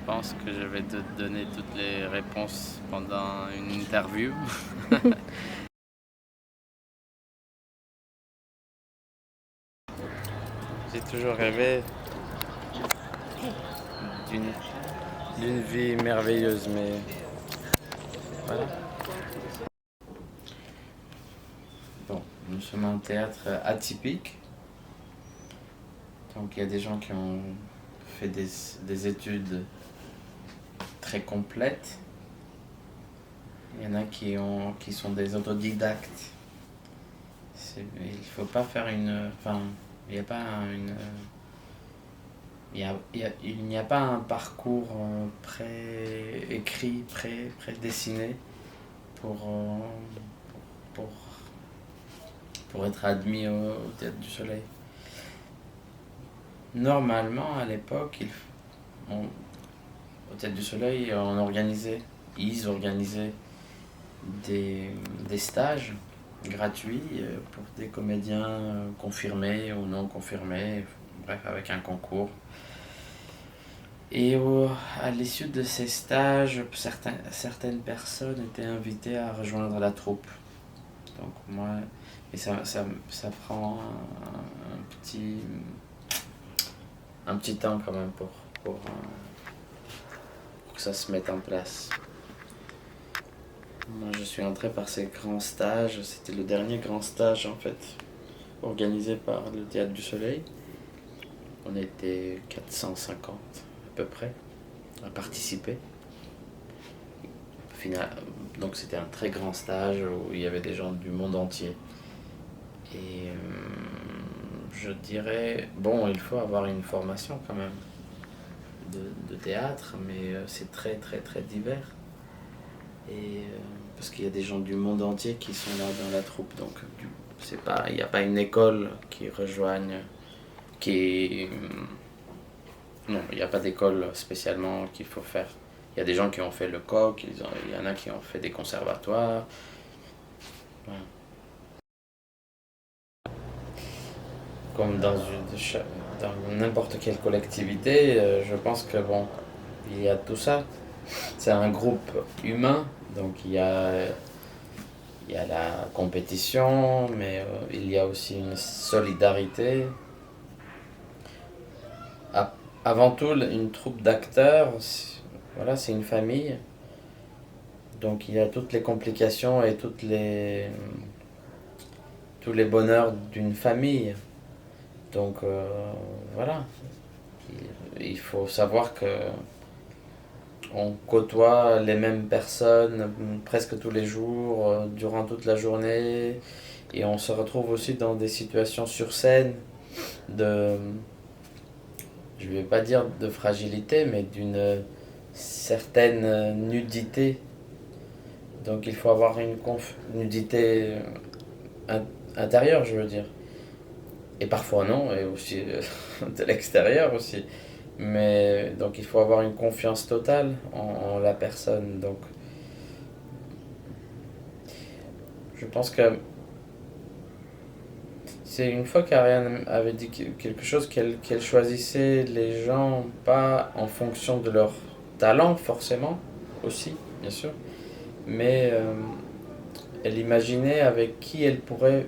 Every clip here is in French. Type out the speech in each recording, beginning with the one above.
pense que je vais te donner toutes les réponses pendant une interview. J'ai toujours rêvé d'une d'une vie merveilleuse, mais voilà. Bon, nous sommes un théâtre atypique, donc il y a des gens qui ont fait des études très complètes. Il y en a qui sont des autodidactes. Il faut pas faire une, enfin, il n'y a pas une, il n'y a pas un parcours pré-écrit, pré-dessiné pour, pour, pour être admis au Théâtre du Soleil. Normalement, à l'époque, au Théâtre du Soleil, ils organisaient des, des stages gratuits pour des comédiens confirmés ou non confirmés, bref, avec un concours. Et à l'issue de ces stages, certaines personnes étaient invitées à rejoindre la troupe. Donc moi, et ça prend un petit temps quand même pour que ça se mette en place. Moi, je suis entré par ces grands stages. C'était le dernier grand stage en fait, organisé par le Théâtre du Soleil. On était 450 à peu près à participer. Donc c'était un très grand stage où il y avait des gens du monde entier. Et je dirais, bon, il faut avoir une formation quand même de théâtre, mais c'est très très très divers. Et parce qu'il y a des gens du monde entier qui sont là dans la troupe, donc il n'y a pas une école qui rejoigne, qui non, il n'y a pas d'école spécialement qu'il faut faire. Il y a des gens qui ont fait le coq, il y en a qui ont fait des conservatoires. Voilà. Comme dans n'importe quelle collectivité, je pense que bon, il y a tout ça. C'est un groupe humain, donc il y a la compétition, mais il y a aussi une solidarité. Avant tout, une troupe d'acteurs, voilà, c'est une famille. Donc il y a toutes les complications et tous les bonheurs d'une famille. Donc voilà, il faut savoir que on côtoie les mêmes personnes presque tous les jours, durant toute la journée, et on se retrouve aussi dans des situations sur scène de, je vais pas dire de fragilité, mais d'une certaine nudité. Donc il faut avoir une nudité intérieure, je veux dire. Et parfois non, et aussi de l'extérieur aussi. Mais donc il faut avoir une confiance totale en la personne. Donc je pense que c'est une fois qu'Ariane avait dit quelque chose qu'elle choisissait les gens pas en fonction de leur talent forcément aussi, bien sûr, mais elle imaginait avec qui elle pourrait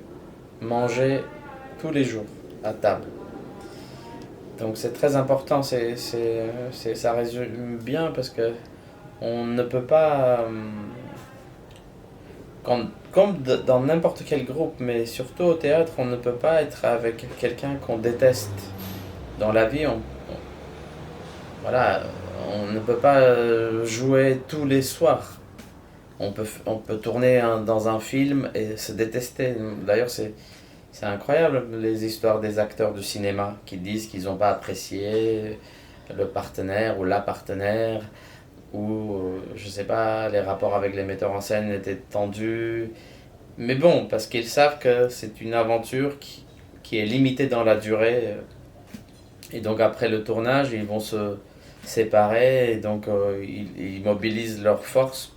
manger tous les jours à table. Donc c'est très important, ça résume bien parce que on ne peut pas, comme dans n'importe quel groupe, mais surtout au théâtre, on ne peut pas être avec quelqu'un qu'on déteste. Dans la vie, voilà, on ne peut pas jouer tous les soirs. On peut tourner dans un film et se détester. D'ailleurs, c'est incroyable les histoires des acteurs de cinéma qui disent qu'ils n'ont pas apprécié le partenaire ou la partenaire, ou je sais pas, les rapports avec les metteurs en scène étaient tendus. Mais bon, parce qu'ils savent que c'est une aventure qui est limitée dans la durée. Et donc après le tournage, ils vont se séparer et donc ils mobilisent leurs forces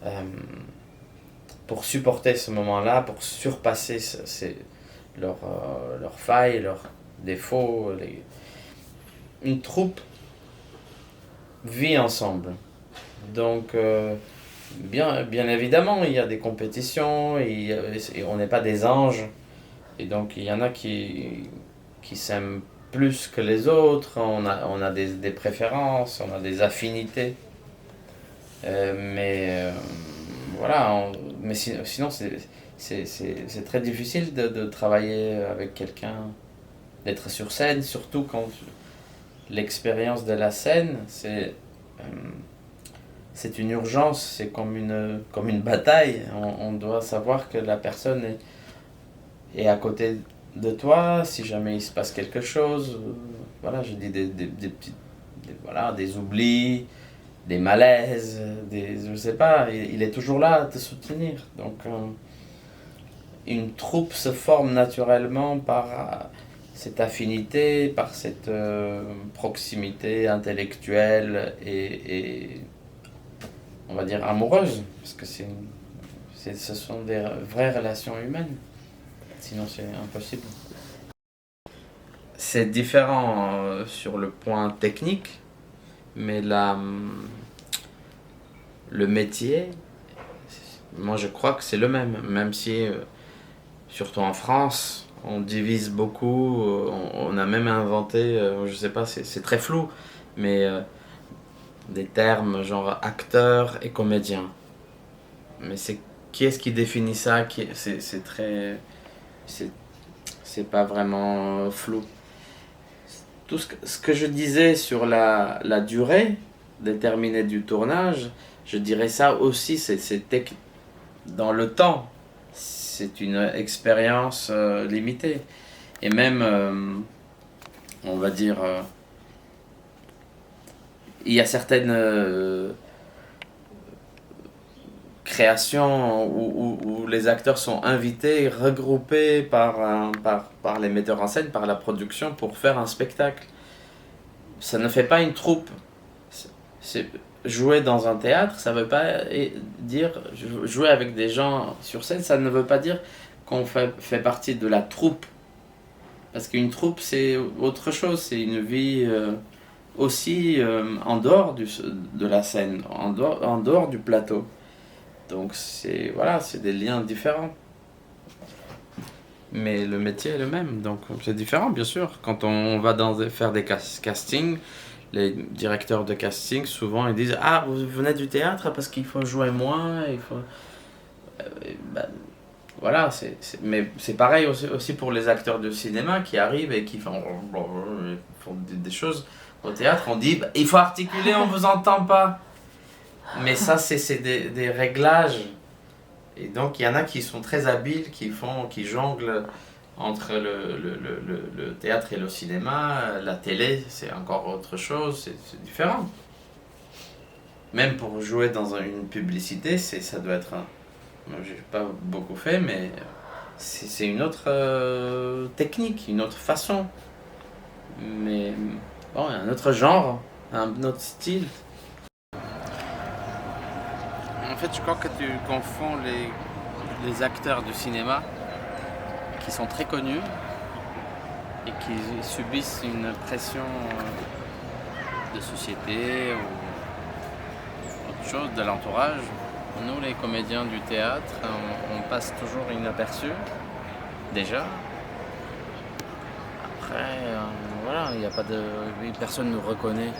euh, pour supporter ce moment-là, pour surpasser leurs failles, leurs défauts. Une troupe, vit ensemble. Donc, bien évidemment, il y a des compétitions, et on n'est pas des anges. Et donc, il y en a qui s'aiment plus que les autres, on a des préférences, on a des affinités. Mais voilà, mais sinon c'est très difficile de travailler avec quelqu'un, d'être sur scène, surtout quand l'expérience de la scène, c'est une urgence, c'est comme une bataille. On doit savoir que la personne est à côté de toi, si jamais il se passe quelque chose. Voilà, je dis des petits, voilà, des oublis, des malaises, je sais pas, il est toujours là à te soutenir. Donc, une troupe se forme naturellement par cette affinité, par cette proximité intellectuelle et, on va dire, amoureuse, parce que ce sont des vraies relations humaines, sinon c'est impossible. C'est différent sur le point technique, mais le métier, moi je crois que c'est le même si, surtout en France, on divise beaucoup, on a même inventé, je sais pas, c'est très flou, mais des termes genre acteur et comédien. Mais qui est-ce qui définit ça? C'est très, c'est pas vraiment flou. Tout ce que je disais sur la durée déterminée du tournage, je dirais ça aussi, dans le temps. C'est une expérience limitée. Et même, on va dire, il y a certaines créations où les acteurs sont invités, regroupés par les metteurs en scène, par la production pour faire un spectacle. Ça ne fait pas une troupe. Jouer dans un théâtre, ça ne veut pas dire jouer avec des gens sur scène, ça ne veut pas dire qu'on fait partie de la troupe. Parce qu'une troupe, c'est autre chose, c'est une vie aussi en dehors de la scène, en dehors du plateau. Donc voilà, c'est des liens différents. Mais le métier est le même, donc c'est différent bien sûr. Quand on va faire des castings, les directeurs de casting souvent ils disent ah vous venez du théâtre parce qu'il faut jouer moins, il faut ben, voilà, mais c'est pareil aussi pour les acteurs de cinéma qui arrivent et qui font des choses au théâtre. On dit il faut articuler, on vous entend pas. Mais ça c'est des réglages. Et donc il y en a qui sont très habiles, qui jonglent entre le théâtre et le cinéma. La télé, c'est encore autre chose, c'est différent. Même pour jouer dans une publicité, ça doit être moi, j'ai pas beaucoup fait, mais c'est une autre technique, une autre façon. Mais bon, un autre genre, un autre style. En fait, je crois que tu confonds les acteurs du cinéma qui sont très connus et qui subissent une pression de société ou autre chose de l'entourage. Nous, les comédiens du théâtre, on passe toujours inaperçus, déjà. Après, voilà, il n'y a pas de... Personne ne nous reconnaît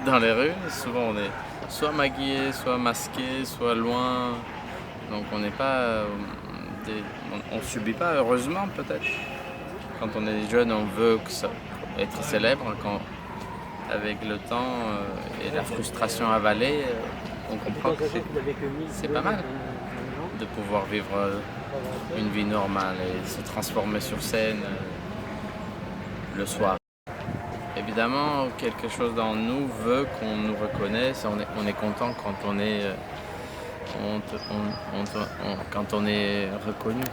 dans les rues. Souvent, on est soit maquillé, soit masqué, soit loin. Donc, on n'est pas... on subit pas, heureusement, peut-être. Quand on est jeune, on veut être célèbre. Avec le temps et la frustration avalée, on comprend que c'est pas mal de pouvoir vivre une vie normale et se transformer sur scène le soir. Évidemment, quelque chose dans nous veut qu'on nous reconnaisse. On est content quand quand on est reconnu.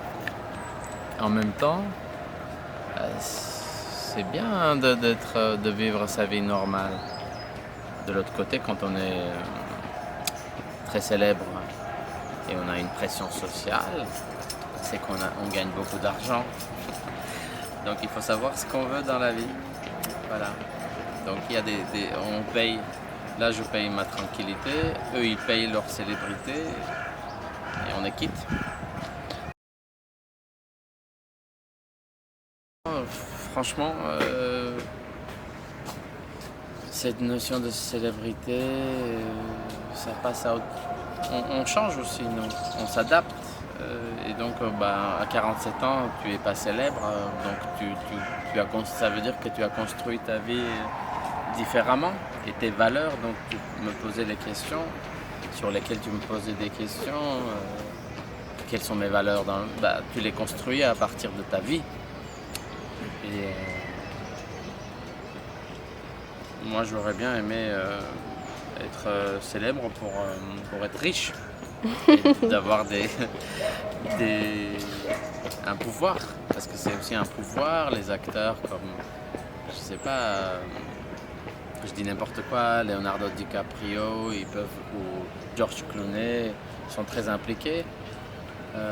En même temps, c'est bien de vivre sa vie normale. De l'autre côté, quand on est très célèbre et on a une pression sociale, c'est qu'on gagne beaucoup d'argent. Donc il faut savoir ce qu'on veut dans la vie. Voilà. Donc on paye, là je paye ma tranquillité, eux ils payent leur célébrité et on est quitte. Franchement, cette notion de célébrité, ça passe à on change aussi, nous, on s'adapte. Et donc, à 47 ans, tu es pas célèbre, donc ça veut dire que tu as construit ta vie différemment et tes valeurs, donc tu me posais les questions sur lesquelles tu me posais des questions. Quelles sont mes valeurs tu les construis à partir de ta vie. Et moi, j'aurais bien aimé être célèbre pour être riche et d'avoir un pouvoir, parce que c'est aussi un pouvoir. Les acteurs comme, je sais pas, je dis n'importe quoi, Leonardo DiCaprio, ou George Clooney sont très impliqués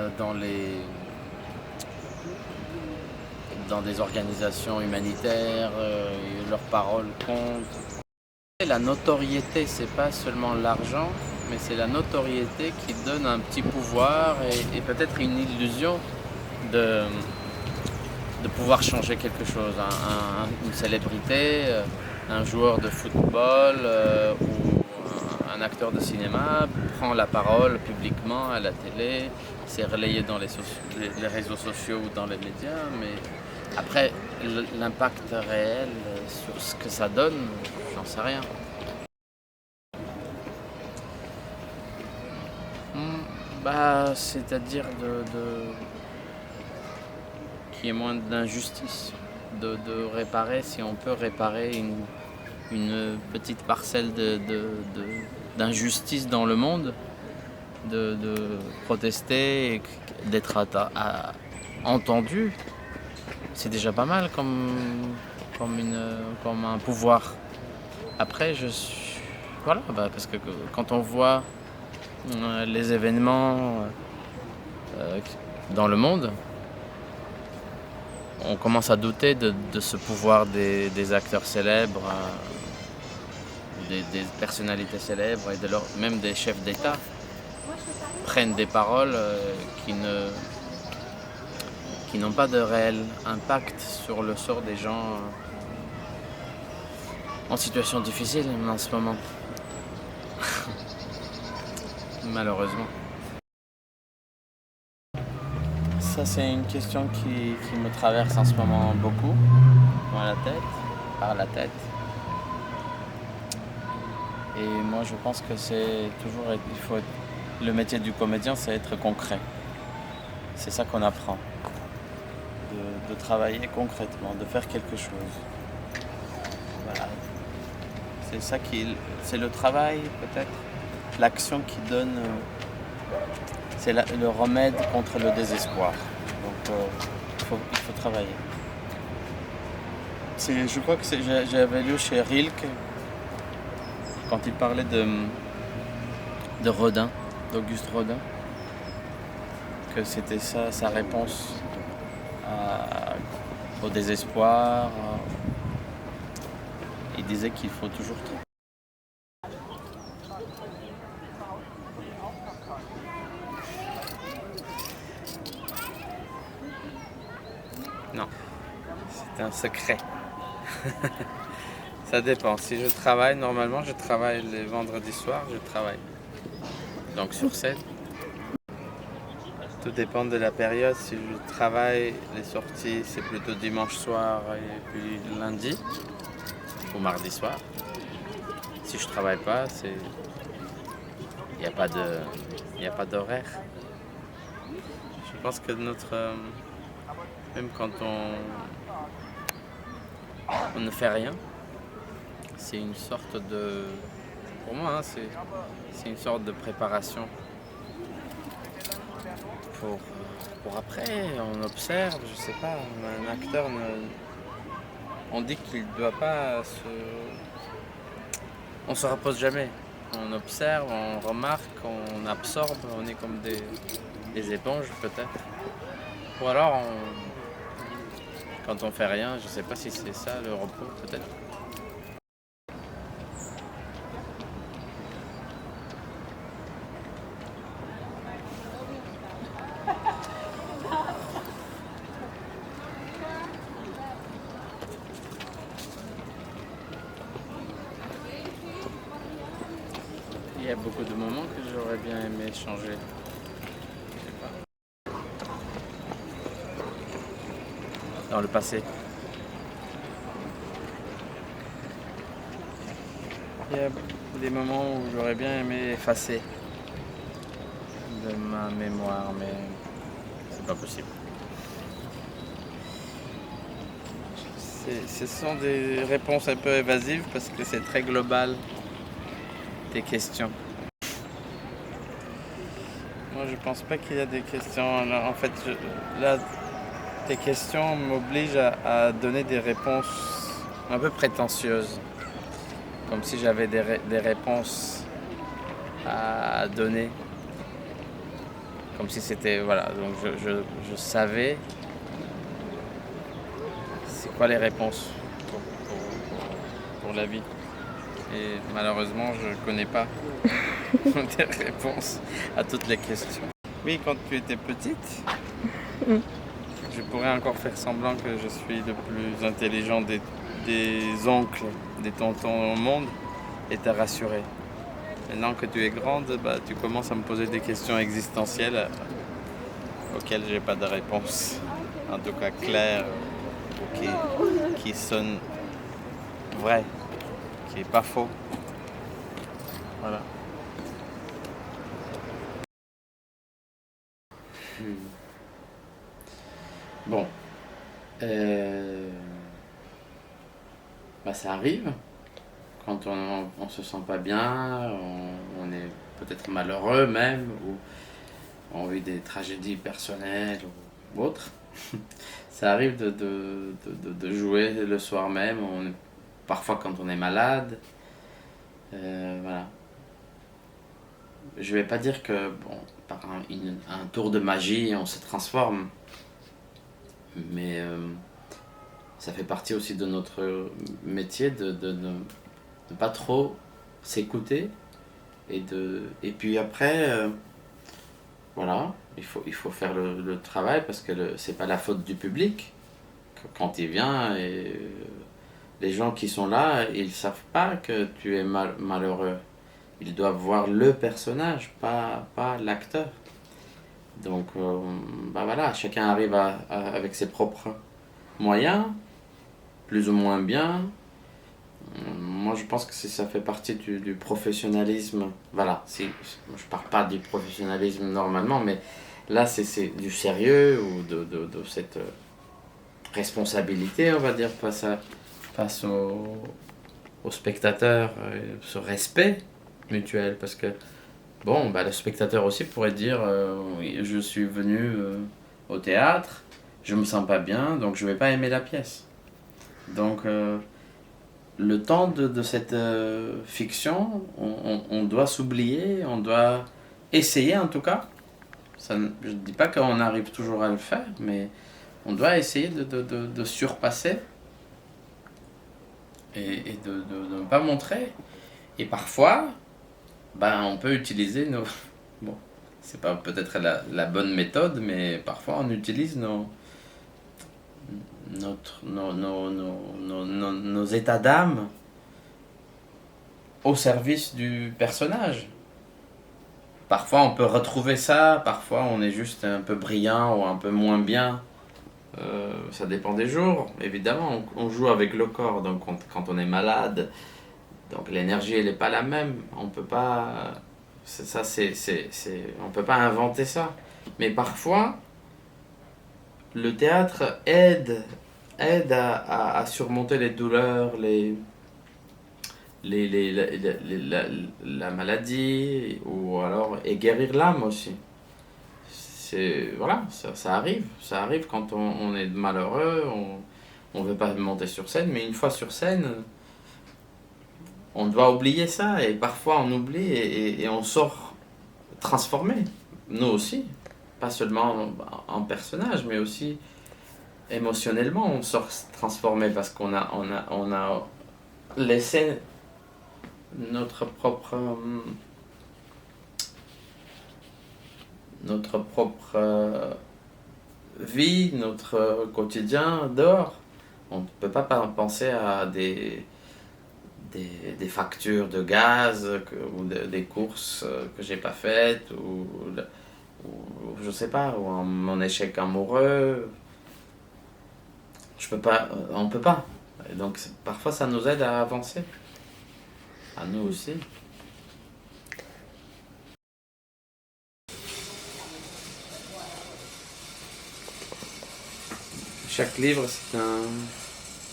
dans des organisations humanitaires, leurs paroles comptent. La notoriété, c'est pas seulement l'argent, mais c'est la notoriété qui donne un petit pouvoir et peut-être une illusion de pouvoir changer quelque chose. Une célébrité, un joueur de football ou un acteur de cinéma prend la parole publiquement à la télé, c'est relayé dans les réseaux sociaux ou dans les médias, mais après, l'impact réel sur ce que ça donne, j'en sais rien. C'est-à-dire qu'il y ait moins d'injustice, de réparer, si on peut réparer une petite parcelle d'injustice dans le monde, de protester et d'être entendu. C'est déjà pas mal comme un pouvoir. Après, voilà, parce que quand on voit les événements dans le monde, on commence à douter de ce pouvoir des acteurs célèbres, des personnalités célèbres et même des chefs d'État prennent des paroles qui n'ont pas de réel impact sur le sort des gens en situation difficile en ce moment. Malheureusement. Ça, c'est une question qui me traverse en ce moment beaucoup par la tête. Et moi, je pense que le métier du comédien, c'est être concret. C'est ça qu'on apprend. De travailler concrètement, de faire quelque chose. Voilà. C'est le travail, peut-être. L'action qui donne, c'est le remède contre le désespoir. Donc il faut travailler. Je crois que j'avais lu chez Rilke, quand il parlait de Rodin, d'Auguste Rodin, que c'était ça sa réponse au désespoir. Il disait qu'il faut toujours travailler. Non, c'est un secret. Ça dépend. Si je travaille, normalement, je travaille les vendredis soirs, je travaille. Donc sur scène. Tout dépend de la période. Si je travaille, les sorties, c'est plutôt dimanche soir et puis lundi ou mardi soir. Si je travaille pas, il n'y a pas d'horaire. Je pense que même quand on ne fait rien, c'est une sorte pour moi, c'est une sorte de préparation pour après. On observe, je sais pas, un acteur, on dit qu'il ne doit pas on se repose jamais. On observe, on remarque, on absorbe, on est comme des éponges peut-être. Ou alors, quand on fait rien, je sais pas si c'est ça le repos peut-être. beaucoup de moments que j'aurais bien aimé changer. Je sais pas. Dans le passé. Il y a des moments où j'aurais bien aimé effacer de ma mémoire, mais c'est pas possible. Ce sont des réponses un peu évasives parce que c'est très global, tes questions. Moi, je pense pas qu'il y a des questions. En fait, là, tes questions m'obligent à donner des réponses un peu prétentieuses. Comme si j'avais des réponses à donner. Comme si c'était. Voilà, donc je savais c'est quoi les réponses pour la vie. Et malheureusement, je connais pas des réponses à toutes les questions. Oui, quand tu étais petite, je pourrais encore faire semblant que je suis le plus intelligent des oncles, des tontons au monde et te rassurer. Maintenant que tu es grande, tu commences à me poser des questions existentielles auxquelles j'ai pas de réponse. En tout cas claires, ou qui sonnent vraies, qui est pas faux. Voilà. Bon. Ça arrive. Quand on se sent pas bien, on est peut-être malheureux même, ou on vit des tragédies personnelles ou autres. Ça arrive de jouer le soir même, parfois quand on est malade. Voilà. Je vais pas dire que par un tour de magie on se transforme, mais ça fait partie aussi de notre métier de ne pas trop s'écouter et puis après voilà, il faut faire le travail parce que c'est pas la faute du public quand il vient et les gens qui sont là, ils savent pas que tu es malheureux. Ils doivent voir le personnage, pas l'acteur. Donc voilà, chacun arrive avec ses propres moyens, plus ou moins bien. Moi, je pense que ça fait partie du professionnalisme. Voilà, je parle pas du professionnalisme normalement, mais là, c'est du sérieux ou de cette responsabilité, on va dire, face aux spectateurs, ce respect mutuel. Parce que, le spectateur aussi pourrait dire oui, je suis venu au théâtre, je me sens pas bien, donc je vais pas aimer la pièce. Donc, le temps de cette fiction, on doit s'oublier, on doit essayer en tout cas. Je ne dis pas qu'on arrive toujours à le faire, mais on doit essayer de surpasser et de ne pas montrer. Et parfois, on peut utiliser nos... Bon, c'est pas peut-être la bonne méthode, mais parfois on utilise nos états d'âme au service du personnage. Parfois on peut retrouver ça, parfois on est juste un peu brillant ou un peu moins bien. Ça dépend des jours, évidemment. On joue avec le corps, donc quand on est malade, donc l'énergie elle n'est pas la même. On peut pas, on peut pas inventer ça. Mais parfois, le théâtre aide à surmonter les douleurs, la maladie, ou alors et guérir l'âme aussi. Voilà, ça arrive quand on est malheureux, on veut pas monter sur scène, mais une fois sur scène, on doit oublier ça, et parfois on oublie et on sort transformé, nous aussi, pas seulement en personnage, mais aussi émotionnellement, on sort transformé parce on a laissé notre propre vie, notre quotidien dehors. On ne peut pas penser à des factures de gaz ou des courses que j'ai pas faites ou je sais pas, ou mon échec amoureux. On peut pas. Et donc parfois ça nous aide à avancer. À nous aussi. Chaque livre, c'est un.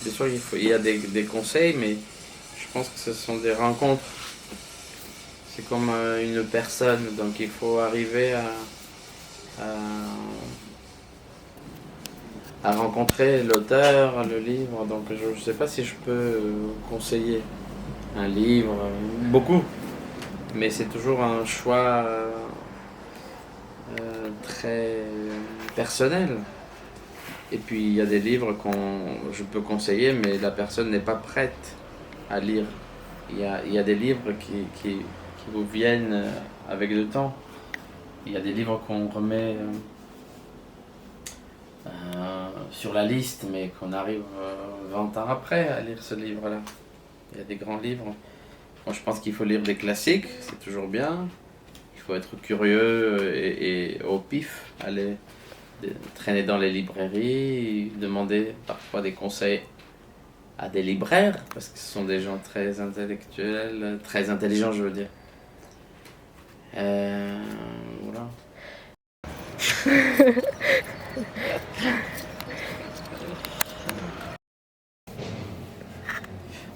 Bien sûr, il y a des conseils, mais je pense que ce sont des rencontres. C'est comme une personne, donc il faut arriver à, à rencontrer l'auteur, le livre. Donc je ne sais pas si je peux conseiller un livre, beaucoup, mais c'est toujours un choix très personnel. Et puis il y a des livres je peux conseiller, mais la personne n'est pas prête à lire. Il y a des livres qui vous viennent avec le temps. Il y a des livres qu'on remet sur la liste, mais qu'on arrive 20 ans après à lire ce livre-là. Il y a des grands livres. Moi, je pense qu'il faut lire des classiques, c'est toujours bien. Il faut être curieux et au pif, aller traîner dans les librairies, demander parfois des conseils à des libraires, parce que ce sont des gens très intellectuels, très intelligents, je veux dire. Voilà.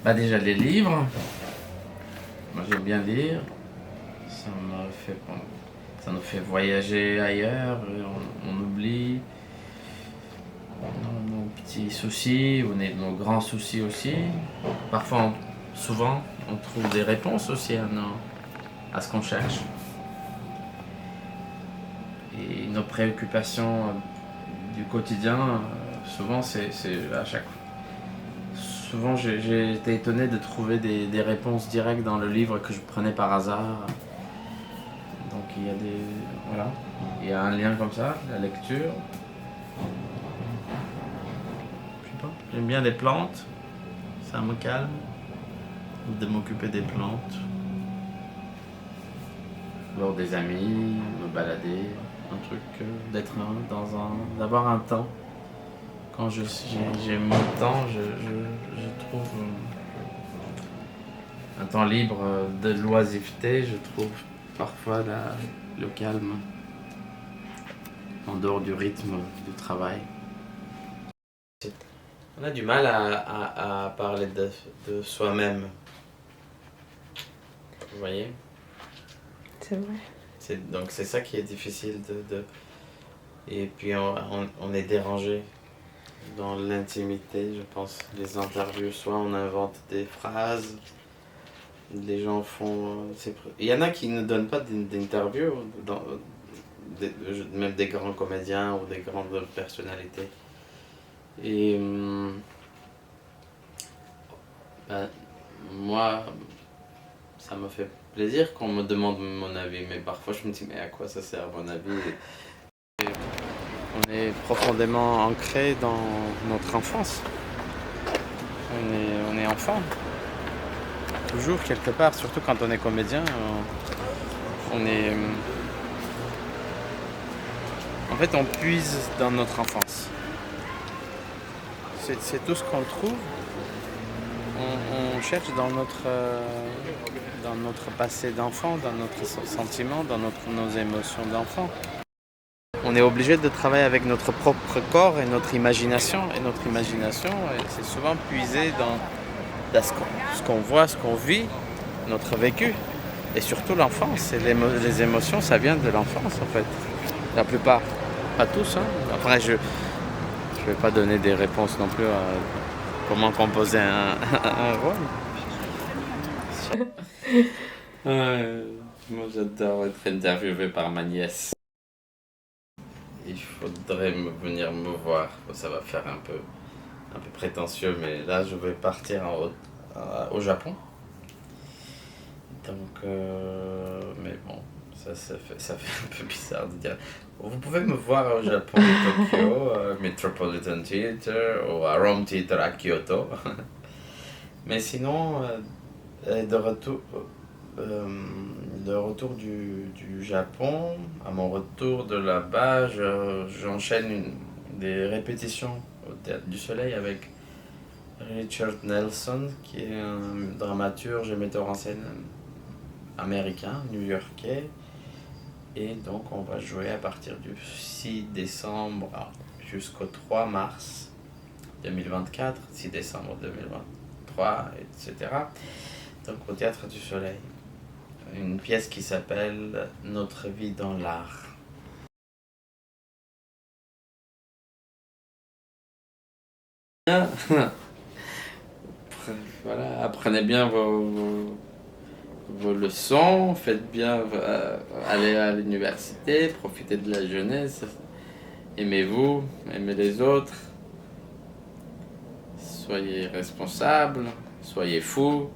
Bah déjà les livres, moi j'aime bien lire, ça nous fait voyager ailleurs, on oublie nos petits soucis ou nos grands soucis aussi. Parfois, souvent, on trouve des réponses aussi à ce qu'on cherche. Et nos préoccupations du quotidien, souvent c'est à chaque fois. Souvent j'ai été étonné de trouver des réponses directes dans le livre que je prenais par hasard. Donc voilà, il y a un lien comme ça, la lecture. Je sais pas, j'aime bien les plantes, ça me calme de m'occuper des plantes. Voir des amis, me balader, un truc d'avoir un temps. Quand j'ai mon temps, je trouve un temps libre de l'oisiveté, je trouve parfois le calme en dehors du rythme du travail. On a du mal à parler de soi-même. Vous voyez? C'est vrai. Donc c'est ça qui est difficile Et puis on est dérangé dans l'intimité, je pense. Les interviews, soit on invente des phrases, les gens font... Il y en a qui ne donnent pas d'interviews, même des grands comédiens ou des grandes personnalités. Et moi, ça me fait plaisir qu'on me demande mon avis, mais parfois je me dis, mais à quoi ça sert mon avis? On est profondément ancré dans notre enfance. On est enfant. Toujours, quelque part, surtout quand on est comédien, on est... En fait, on puise dans notre enfance. C'est tout ce qu'on trouve. On cherche dans notre passé d'enfant, dans notre sentiment, dans nos émotions d'enfant. On est obligé de travailler avec notre propre corps et notre imagination. Et notre imagination, c'est souvent puisé dans ce qu'on voit, ce qu'on vit, notre vécu. Et surtout l'enfance. Et les émotions, ça vient de l'enfance en fait. La plupart. Pas tous. Hein. Après, je vais pas donner des réponses non plus à comment composer un rôle. Moi, j'adore être interviewé par ma nièce. Il faudrait venir me voir. Ça va faire un peu prétentieux, mais là, je vais partir au Japon. Donc, mais bon, ça fait un peu bizarre de dire. Vous pouvez me voir au Japon, à Tokyo, Metropolitan Theatre ou à Rome Theatre à Kyoto. Mais sinon, Et de retour du Japon, à mon retour de là-bas, j'enchaîne des répétitions au Théâtre du Soleil avec Richard Nelson, qui est un dramaturge et metteur en scène américain, new-yorkais. Et donc on va jouer à partir du 6 décembre jusqu'au 3 mars 2024, 6 décembre 2023, etc. Donc au Théâtre du Soleil. Une pièce qui s'appelle Notre vie dans l'art. Voilà, apprenez bien vos leçons, faites bien, allez à l'université, profitez de la jeunesse, aimez-vous, aimez les autres, soyez responsables, soyez fous,